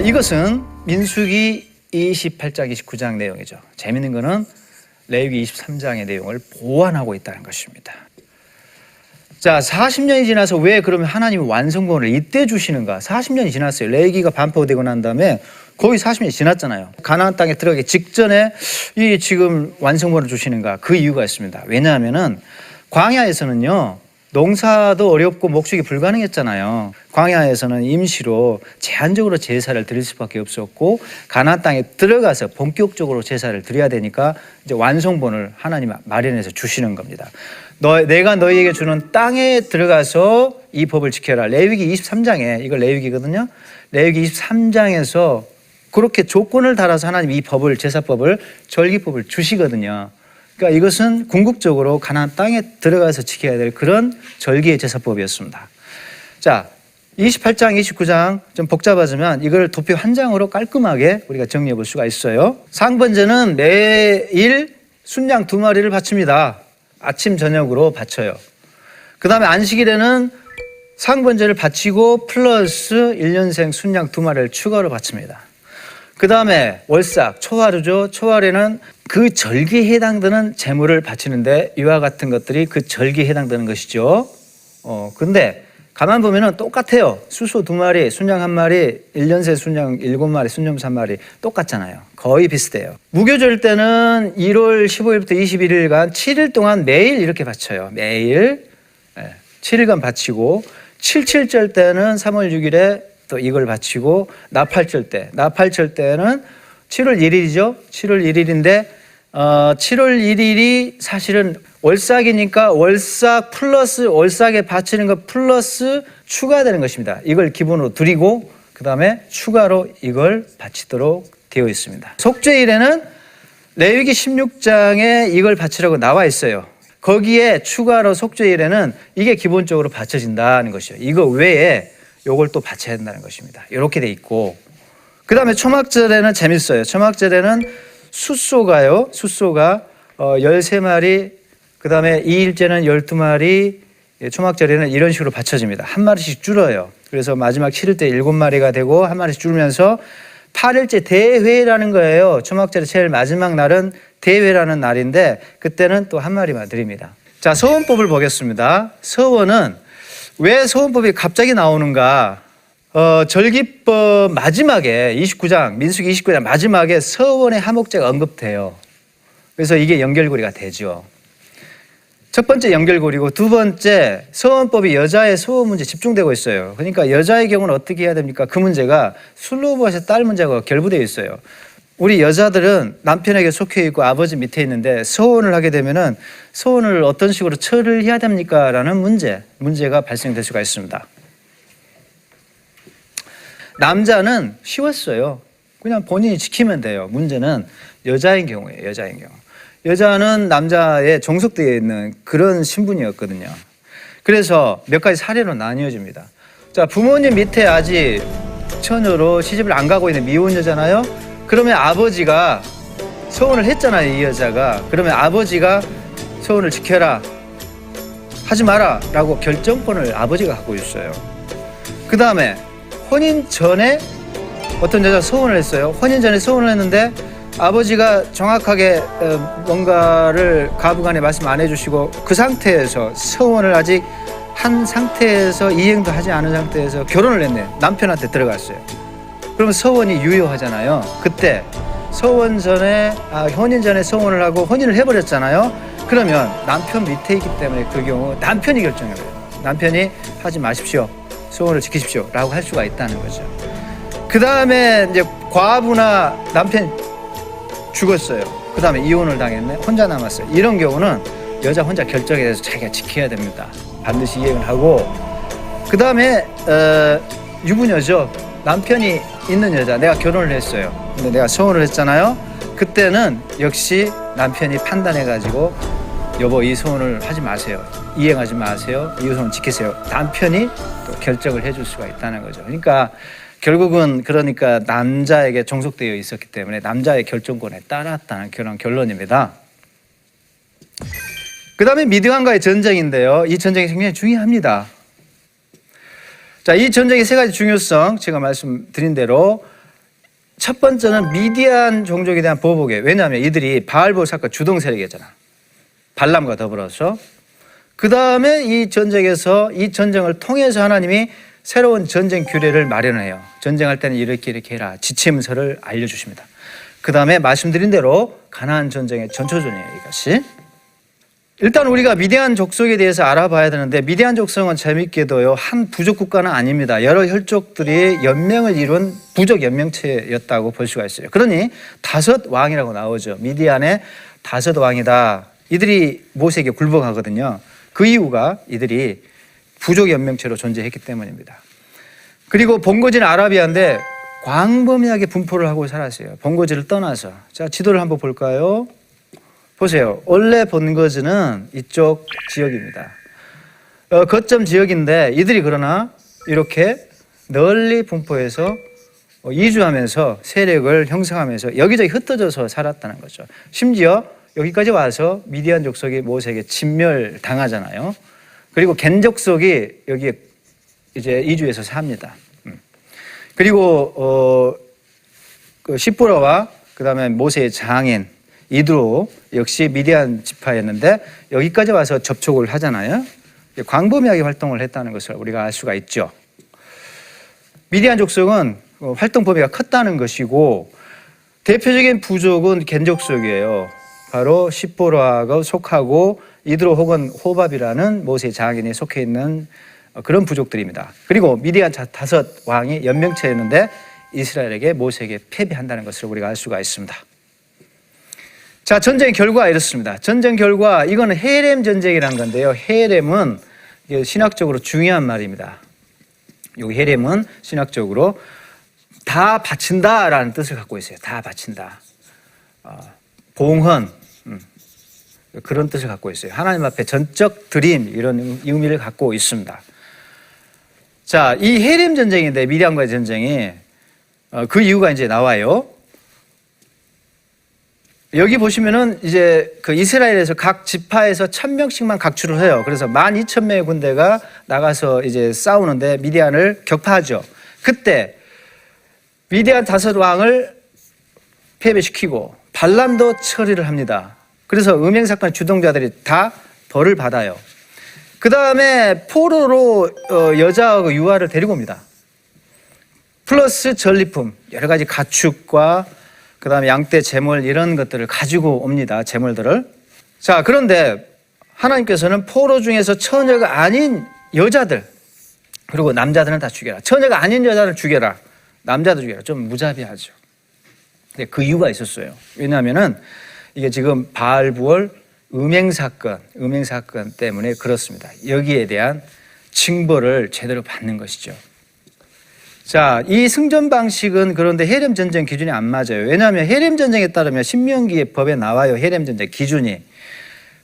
이것은 민수기 28장, 29장 내용이죠. 재밌는 거는 레위기 23장의 내용을 보완하고 있다는 것입니다. 자, 40년이 지나서 왜 그러면 하나님이 완성본을 이때 주시는가? 40년이 지났어요. 레위기가 반포되고 난 다음에 거의 40년이 지났잖아요. 가나안 땅에 들어가기 직전에 이 지금 완성본을 주시는가? 그 이유가 있습니다. 왜냐하면은 광야에서는요, 농사도 어렵고 목축이 불가능했잖아요. 광야에서는 임시로 제한적으로 제사를 드릴 수밖에 없었고 가나안 땅에 들어가서 본격적으로 제사를 드려야 되니까 이제 완성본을 하나님이 마련해서 주시는 겁니다. 내가 너희에게 주는 땅에 들어가서 이 법을 지켜라. 레위기 23장에, 이거 레위기거든요. 레위기 23장에서 그렇게 조건을 달아서 하나님이 이 법을, 제사법을, 절기법을 주시거든요. 그러니까 이것은 궁극적으로 가나안 땅에 들어가서 지켜야 될 그런 절기의 제사법이었습니다. 자, 28장, 29장 좀 복잡하지만 이걸 도표 한 장으로 깔끔하게 우리가 정리해 볼 수가 있어요. 상번제는 매일 순양 2마리를 바칩니다. 아침 저녁으로 바쳐요. 그 다음에 안식일에는 상번제를 바치고 플러스 1년생 순양 2마리를 추가로 바칩니다. 그 다음에 월삭, 초하루죠. 초하루에는 그 절기에 해당되는 제물을 바치는데 이와 같은 것들이 그 절기에 해당되는 것이죠. 근데 가만 보면은 똑같아요. 수소 2마리, 순양 1마리, 1년새 순양 7마리, 순염소 1마리 똑같잖아요. 거의 비슷해요. 무교절 때는 1월 15일부터 21일간 7일 동안 매일 이렇게 바쳐요. 매일 7일간 바치고 77절 때는 3월 6일에 또 이걸 바치고 나팔절 때는 7월 1일이죠. 7월 1일인데 7월 1일이 사실은 월삭이니까 월삭 플러스 월삭에 바치는 것 플러스 추가되는 것입니다. 이걸 기본으로 드리고 그 다음에 추가로 이걸 바치도록 되어 있습니다. 속죄일에는 레위기 16장에 이걸 바치라고 나와 있어요. 거기에 추가로 속죄일에는 이게 기본적으로 바쳐진다는 것이죠. 이거 외에 요걸 또 바쳐야 된다는 것입니다. 이렇게 돼 있고 그 다음에 초막절에는 재밌어요. 초막절에는 숫소가 13마리, 그 다음에 2일째는 12마리, 초막절에는 이런 식으로 바쳐집니다. 한 마리씩 줄어요. 그래서 마지막 7일 때 7마리가 되고 한 마리씩 줄면서 8일째 대회라는 거예요. 초막절의 제일 마지막 날은 대회라는 날인데 그때는 또 한 마리만 드립니다. 자, 서원법을 보겠습니다. 서원은 왜 서원법이 갑자기 나오는가? 절기법 마지막에 29장, 민수기 29장 마지막에 서원의 하목제가 언급돼요. 그래서 이게 연결고리가 되죠. 첫 번째 연결고리고 두 번째 서원법이 여자의 서원 문제 집중되고 있어요. 그러니까 여자의 경우는 어떻게 해야 됩니까? 그 문제가 술로봇의 딸 문제가 결부되어 있어요. 우리 여자들은 남편에게 속해 있고 아버지 밑에 있는데 서원을 하게 되면은 서원을 어떤 식으로 처리해야 됩니까? 라는 문제가 발생될 수가 있습니다. 남자는 쉬웠어요. 그냥 본인이 지키면 돼요. 문제는 여자인 경우예요. 여자는 남자의 종속되어 있는 그런 신분이었거든요. 그래서 몇 가지 사례로 나뉘어집니다. 자, 부모님 밑에 아직 처녀로 시집을 안 가고 있는 미혼 여자잖아요. 그러면 아버지가 서원을 했잖아요. 이 여자가. 그러면 아버지가 서원을 지켜라, 하지 마라 라고 결정권을 아버지가 갖고 있어요. 그 다음에 혼인 전에 어떤 여자가 서원을 했어요. 혼인 전에 서원을 했는데 아버지가 정확하게 뭔가를 가부간에 말씀 안 해주시고 그 상태에서 서원을 아직 한 상태에서 이행도 하지 않은 상태에서 결혼을 했네. 남편한테 들어갔어요. 그러면 서원이 유효하잖아요. 그때 서원 전에 혼인 전에 서원을 하고 혼인을 해버렸잖아요. 그러면 남편 밑에 있기 때문에 그 경우 남편이 결정을 해요. 남편이 하지 마십시오, 서원을 지키십시오 라고 할 수가 있다는 거죠. 그 다음에 이제 과부나 남편 죽었어요. 그 다음에 이혼을 당했네. 혼자 남았어요. 이런 경우는 여자 혼자 결정에 대해서 자기가 지켜야 됩니다. 반드시 이행을 하고 그 다음에 유부녀죠. 남편이 있는 여자, 내가 결혼을 했어요. 근데 내가 서원을 했잖아요. 그때는 역시 남편이 판단해가지고 여보 이 서원을 하지 마세요. 이행하지 마세요. 이 서원 지키세요. 남편이 또 결정을 해줄 수가 있다는 거죠. 그러니까 결국은 그러니까 남자에게 종속되어 있었기 때문에 남자의 결정권에 따랐다는 그런 결론입니다. 그 다음에 미디안과의 전쟁인데요. 이 전쟁이 굉장히 중요합니다. 자, 이 전쟁의 세 가지 중요성 제가 말씀드린 대로 첫 번째는 미디안 종족에 대한 보복이에요. 왜냐하면 이들이 바알볼 사건 주동 세력이었잖아. 발람과 더불어서. 그 다음에 이 전쟁에서 이 전쟁을 통해서 하나님이 새로운 전쟁 규례를 마련해요. 전쟁할 때는 이렇게 해라. 지침서를 알려주십니다. 그 다음에 말씀드린 대로 가나안 전쟁의 전초전이에요. 이것이. 일단 우리가 미디안 족속에 대해서 알아봐야 되는데 미디안 족속은 재밌게도요. 한 부족 국가는 아닙니다. 여러 혈족들이 연맹을 이룬 부족 연맹체였다고 볼 수가 있어요. 그러니 5 왕이라고 나오죠. 미디안의 5 왕이다. 이들이 모세에게 굴복하거든요. 그 이유가 이들이 부족 연맹체로 존재했기 때문입니다. 그리고 본거지는 아라비아인데 광범위하게 분포를 하고 살았어요. 본거지를 떠나서. 자, 지도를 한번 볼까요? 보세요. 원래 본거지는 이쪽 지역입니다. 거점 지역인데 이들이 그러나 이렇게 널리 분포해서 이주하면서 세력을 형성하면서 여기저기 흩어져서 살았다는 거죠. 심지어 여기까지 와서 미디안 족속이 모세에게 진멸당하잖아요. 그리고 겐 족속이 여기에 이제 이주해서 삽니다. 그리고 그 시보라와 그다음에 모세의 장인 이드로 역시 미디안 지파였는데 여기까지 와서 접촉을 하잖아요. 광범위하게 활동을 했다는 것을 우리가 알 수가 있죠. 미디안 족속은 활동 범위가 컸다는 것이고 대표적인 부족은 겐 족속이에요. 바로 시보라가 속하고 이드로 혹은 호밥이라는 모세의 장인이 속해 있는 그런 부족들입니다. 그리고 미디안 5 왕이 연맹체였는데 이스라엘에게 모세에게 패배한다는 것을 우리가 알 수가 있습니다. 자, 전쟁의 결과가 이렇습니다. 전쟁 결과 이거는 헤렘 전쟁이라는 건데요. 헤렘은 신학적으로 중요한 말입니다. 이 헤렘은 신학적으로 다 바친다라는 뜻을 갖고 있어요. 다 바친다. 봉헌 그런 뜻을 갖고 있어요. 하나님 앞에 전적 드림 이런 의미를 갖고 있습니다. 자, 이 헤렘 전쟁인데 미디안과의 전쟁이 그 이유가 이제 나와요. 여기 보시면은 이제 그 이스라엘에서 각 지파에서 1000명씩만 각출을 해요. 그래서 12,000명의 군대가 나가서 이제 싸우는데 미디안을 격파하죠. 그때 미디안 5 왕을 패배시키고 발람도 처리를 합니다. 그래서 음행 사건 주동자들이 다 벌을 받아요. 그 다음에 포로로 여자하고 유아를 데리고 옵니다. 플러스 전리품, 여러 가지 가축과 그 다음에 양떼, 재물 이런 것들을 가지고 옵니다. 재물들을. 자, 그런데 하나님께서는 포로 중에서 처녀가 아닌 여자들 그리고 남자들은 다 죽여라. 처녀가 아닌 여자를 죽여라. 남자도 죽여라. 좀 무자비하죠. 근데 그 이유가 있었어요. 왜냐하면은 이게 지금 바알부얼 음행 사건 때문에 그렇습니다. 여기에 대한 징벌을 제대로 받는 것이죠. 자, 이 승전 방식은 그런데 헤렘 전쟁 기준이 안 맞아요. 왜냐하면 헤렘 전쟁에 따르면 신명기의 법에 나와요. 헤렘 전쟁 기준이.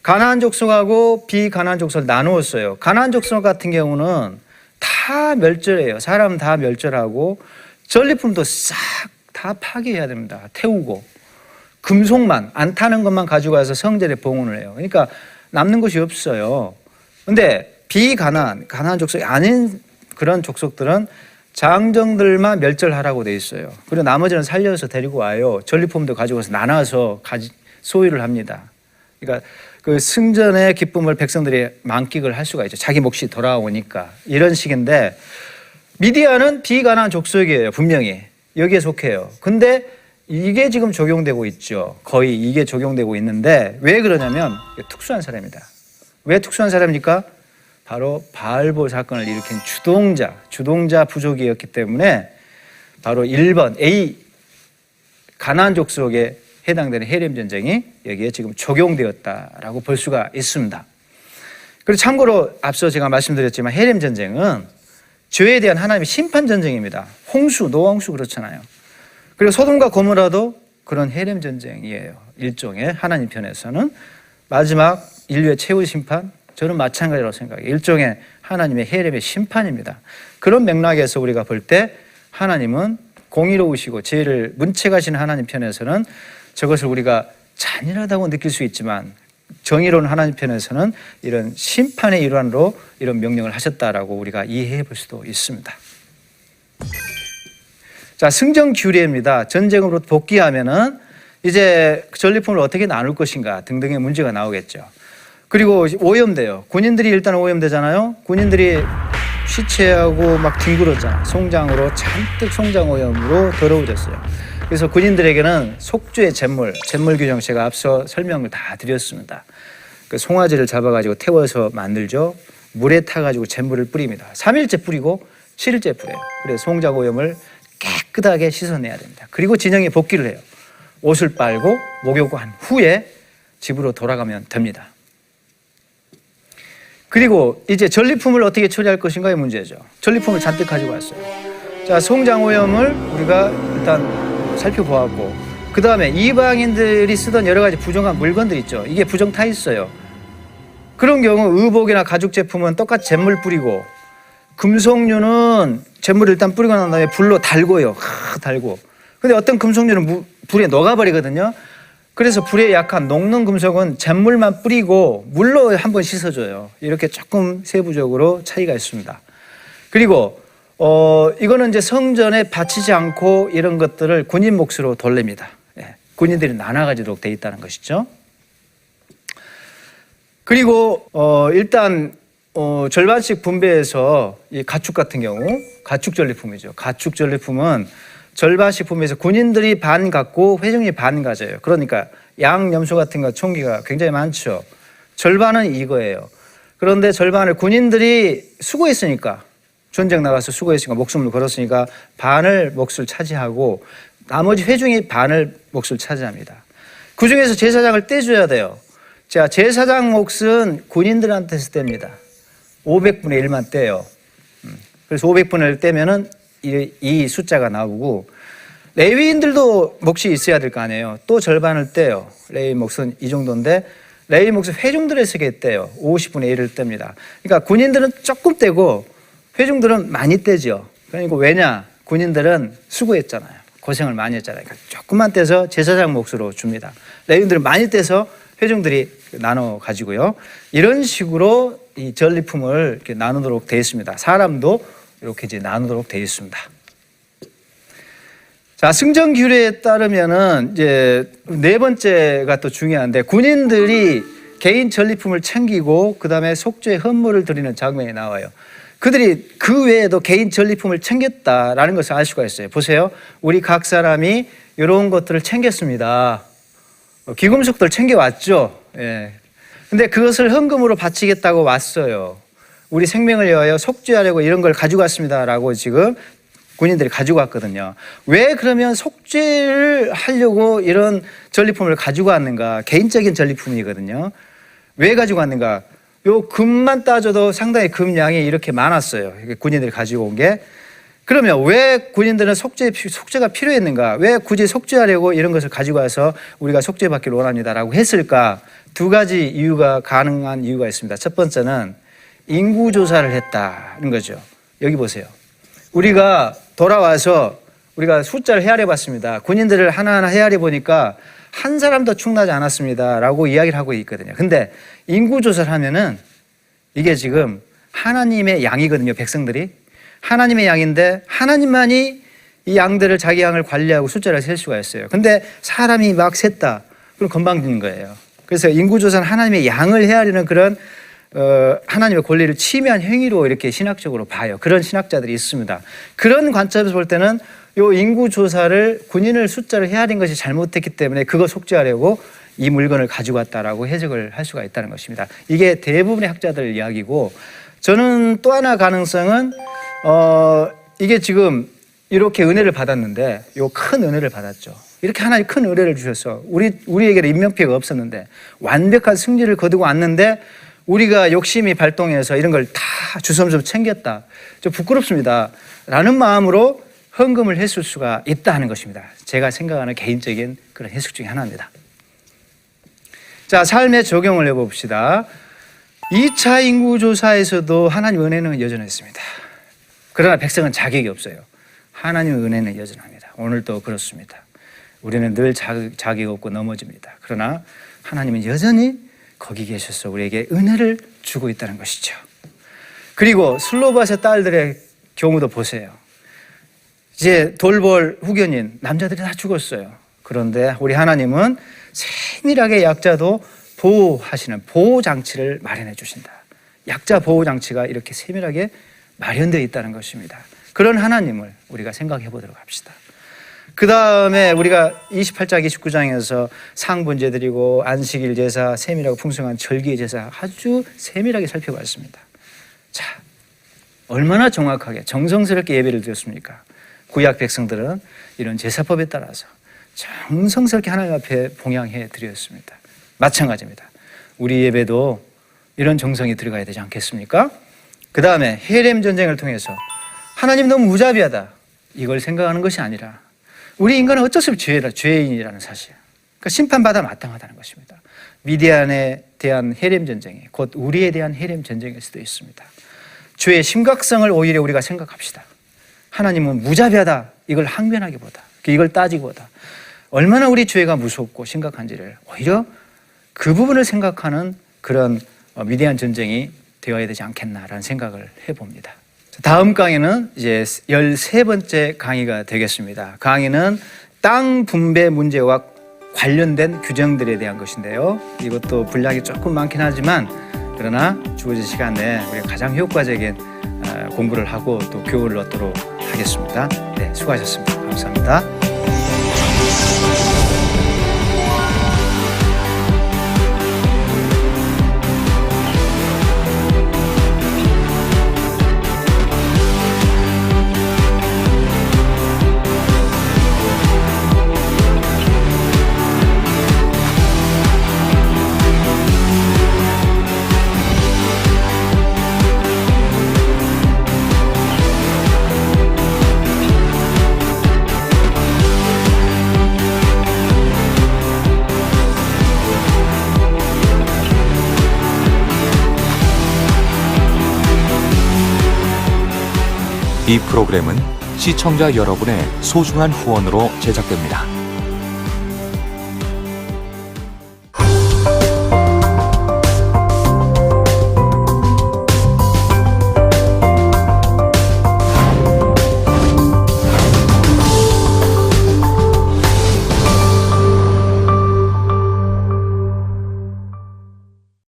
가나안 족속하고 비가나안 족속을 나누었어요. 가나안 족속 같은 경우는 다 멸절해요. 사람 다 멸절하고 전리품도 싹 다 파괴해야 됩니다. 태우고 금속만 안 타는 것만 가지고 와서 성전에 봉헌을 해요. 그러니까 남는 것이 없어요. 그런데 비가나안 족속이 아닌 그런 족속들은 장정들만 멸절하라고 돼 있어요. 그리고 나머지는 살려서 데리고 와요. 전리품도 가지고 와서 나눠서 소유를 합니다. 그러니까 그 승전의 기쁨을 백성들이 만끽을 할 수가 있죠. 자기 몫이 돌아오니까. 이런 식인데 미디안은 비가나안 족속이에요. 분명히. 여기에 속해요. 근데 이게 지금 적용되고 있죠. 거의 이게 적용되고 있는데 왜 그러냐면 특수한 사람입니다. 왜 특수한 사람입니까? 바로 바알볼 사건을 일으킨 주동자 부족이었기 때문에 바로 1번 A 가나안 족속에 해당되는 헤렘 전쟁이 여기에 지금 적용되었다라고 볼 수가 있습니다. 그리고 참고로 앞서 제가 말씀드렸지만 헤렘 전쟁은 죄에 대한 하나님의 심판 전쟁입니다. 노아 홍수 그렇잖아요. 그리고 소돔과 고모라도 그런 헤렘 전쟁이에요. 일종의 하나님 편에서는 마지막 인류의 최후 심판 저는 마찬가지라고 생각해요. 일종의 하나님의 헤렘의 심판입니다. 그런 맥락에서 우리가 볼 때 하나님은 공의로우시고 죄를 문책하시는 하나님 편에서는 저것을 우리가 잔인하다고 느낄 수 있지만 정의로운 하나님 편에서는 이런 심판의 일환으로 이런 명령을 하셨다라고 우리가 이해해 볼 수도 있습니다. 자, 승전 규례입니다. 전쟁으로 복귀하면은 이제 전리품을 어떻게 나눌 것인가 등등의 문제가 나오겠죠. 그리고 오염돼요. 군인들이 일단 오염되잖아요. 군인들이 시체하고 막 뒹굴었잖아요. 송장으로 잔뜩 송장 오염으로 더러워졌어요. 그래서 군인들에게는 속죄의 제물 규정 제가 앞서 설명을 다 드렸습니다. 그 송아지를 잡아가지고 태워서 만들죠. 물에 타가지고 제물을 뿌립니다. 3일째 뿌리고 7일째 뿌려요. 그래서 송장 오염을 깨끗하게 씻어내야 됩니다. 그리고 진영에 복귀를 해요. 옷을 빨고 목욕한 후에 집으로 돌아가면 됩니다. 그리고 이제 전리품을 어떻게 처리할 것인가의 문제죠. 전리품을 잔뜩 가지고 왔어요. 자, 송장 오염을 우리가 일단 살펴보았고, 그 다음에 이방인들이 쓰던 여러 가지 부정한 물건들 있죠. 이게 부정 타 있어요. 그런 경우 의복이나 가죽 제품은 똑같이 잿물 뿌리고, 금속류는 잿물을 일단 뿌리고 난 다음에 불로 달고요. 달고. 근데 어떤 금속류는 불에 녹아버리거든요. 그래서 불에 약한 녹는 금속은 잿물만 뿌리고 물로 한번 씻어줘요. 이렇게 조금 세부적으로 차이가 있습니다. 그리고 이거는 이제 성전에 바치지 않고 이런 것들을 군인 몫으로 돌립니다. 예, 군인들이 나눠가지도록 돼 있다는 것이죠. 그리고 일단 절반씩 분배해서 이 가축 같은 경우 가축 전리품이죠. 가축 전리품은 절반씩 분배해서 군인들이 반 갖고 회중이 반 가져요. 그러니까 양, 염소 같은 거 총기가 굉장히 많죠. 절반은 이거예요. 그런데 절반을 군인들이 수고했으니까, 전쟁 나가서 수고했으니까, 목숨을 걸었으니까 반을 몫을 차지하고 나머지 회중이 반을 몫을 차지합니다. 그중에서 제사장을 떼줘야 돼요. 자, 제사장 몫은 군인들한테서 뗍니다. 500분의 1만 떼요. 그래서 500분의 1 떼면은 이 숫자가 나오고, 레위인들도 몫이 있어야 될 거 아니에요. 또 절반을 떼요. 레위 몫은 이 정도인데 레위 몫은 회중들에게 떼요. 50분의 1을 뗍니다. 그러니까 군인들은 조금 떼고 회중들은 많이 떼죠. 그러니까 왜냐? 군인들은 수고했잖아요. 고생을 많이 했잖아요. 그러니까 조금만 떼서 제사장 몫으로 줍니다. 레위인들은 많이 떼서 회중들이 나눠 가지고요. 이런 식으로 이 전리품을 이렇게 나누도록 되어 있습니다. 사람도 이렇게 이제 나누도록 되어 있습니다. 자, 승전 규례에 따르면은 이제 네 번째가 또 중요한데, 군인들이 개인 전리품을 챙기고 그 다음에 속죄 헌물을 드리는 장면이 나와요. 그들이 그 외에도 개인 전리품을 챙겼다라는 것을 알 수가 있어요. 보세요. 우리 각 사람이 이런 것들을 챙겼습니다. 귀금속들 챙겨왔죠. 예. 근데 그것을 헌금으로 바치겠다고 왔어요. 우리 생명을 위하여 속죄하려고 이런 걸 가지고 왔습니다라고 지금 군인들이 가지고 왔거든요. 왜 그러면 속죄를 하려고 이런 전리품을 가지고 왔는가? 개인적인 전리품이거든요. 왜 가지고 왔는가? 요 금만 따져도 상당히 금량이 이렇게 많았어요. 군인들이 가지고 온 게. 그러면 왜 군인들은 속죄가 필요했는가? 왜 굳이 속죄하려고 이런 것을 가지고 와서 우리가 속죄받기를 원합니다라고 했을까? 두 가지 이유가 가능한 이유가 있습니다. 첫 번째는 인구조사를 했다는 거죠. 여기 보세요. 우리가 돌아와서 우리가 숫자를 헤아려 봤습니다. 군인들을 하나하나 헤아려 보니까 한 사람도 충나지 않았습니다 라고 이야기를 하고 있거든요. 근데 인구조사를 하면은 이게 지금 하나님의 양이거든요. 백성들이 하나님의 양인데 하나님만이 이 양들을 자기 양을 관리하고 숫자를 셀 수가 있어요. 근데 사람이 막 셌다. 그럼 건방지는 거예요. 그래서 인구조사는 하나님의 양을 헤아리는 그런 하나님의 권리를 침해한 행위로 이렇게 신학적으로 봐요. 그런 신학자들이 있습니다. 그런 관점에서 볼 때는 이 인구조사를 군인을 숫자를 헤아린 것이 잘못됐기 때문에 그거 속죄하려고 이 물건을 가지고 왔다라고 해석을 할 수가 있다는 것입니다. 이게 대부분의 학자들 이야기고, 저는 또 하나 가능성은 이게 지금 이렇게 은혜를 받았는데, 요 큰 은혜를 받았죠. 이렇게 하나님 큰 은혜를 주셔서 우리에게는 인명피해가 없었는데 완벽한 승리를 거두고 왔는데 우리가 욕심이 발동해서 이런 걸 다 주섬주섬 챙겼다. 좀 부끄럽습니다. 라는 마음으로 헌금을 했을 수가 있다 하는 것입니다. 제가 생각하는 개인적인 그런 해석 중에 하나입니다. 자, 삶에 적용을 해봅시다. 2차 인구조사에서도 하나님 은혜는 여전했습니다. 그러나 백성은 자격이 없어요. 하나님의 은혜는 여전합니다. 오늘도 그렇습니다. 우리는 늘 자격 없고 넘어집니다. 그러나 하나님은 여전히 거기 계셔서 우리에게 은혜를 주고 있다는 것이죠. 그리고 슬로바스의 딸들의 경우도 보세요. 이제 돌볼 후견인 남자들이 다 죽었어요. 그런데 우리 하나님은 세밀하게 약자도 보호하시는 보호장치를 마련해 주신다. 약자 보호장치가 이렇게 세밀하게 마련되어 있다는 것입니다. 그런 하나님을 우리가 생각해 보도록 합시다. 그 다음에 우리가 28장 29장에서 상분제 드리고 안식일 제사, 세밀하고 풍성한 절기의 제사 아주 세밀하게 살펴봤습니다. 자, 얼마나 정확하게 정성스럽게 예배를 드렸습니까? 구약 백성들은 이런 제사법에 따라서 정성스럽게 하나님 앞에 봉양해 드렸습니다. 마찬가지입니다. 우리 예배도 이런 정성이 들어가야 되지 않겠습니까? 그 다음에 헤렘 전쟁을 통해서 하나님 너무 무자비하다 이걸 생각하는 것이 아니라 우리 인간은 어쩔 수 없이 죄인이라는 사실, 그러니까 심판받아 마땅하다는 것입니다. 미디안에 대한 헤렘 전쟁이 곧 우리에 대한 헤렘 전쟁일 수도 있습니다. 죄의 심각성을 오히려 우리가 생각합시다. 하나님은 무자비하다 이걸 항변하기보다, 이걸 따지기보다 얼마나 우리 죄가 무섭고 심각한지를 오히려 그 부분을 생각하는 그런 미디안 전쟁이 되어야 되지 않겠나라는 생각을 해봅니다. 다음 강의는 이제 13번째 강의가 되겠습니다. 강의는 땅 분배 문제와 관련된 규정들에 대한 것인데요. 이것도 분량이 조금 많긴 하지만 그러나 주어진 시간 내에 우리가 가장 효과적인 공부를 하고 또 교훈을 얻도록 하겠습니다. 네, 수고하셨습니다. 감사합니다. 이 프로그램은 시청자 여러분의 소중한 후원으로 제작됩니다.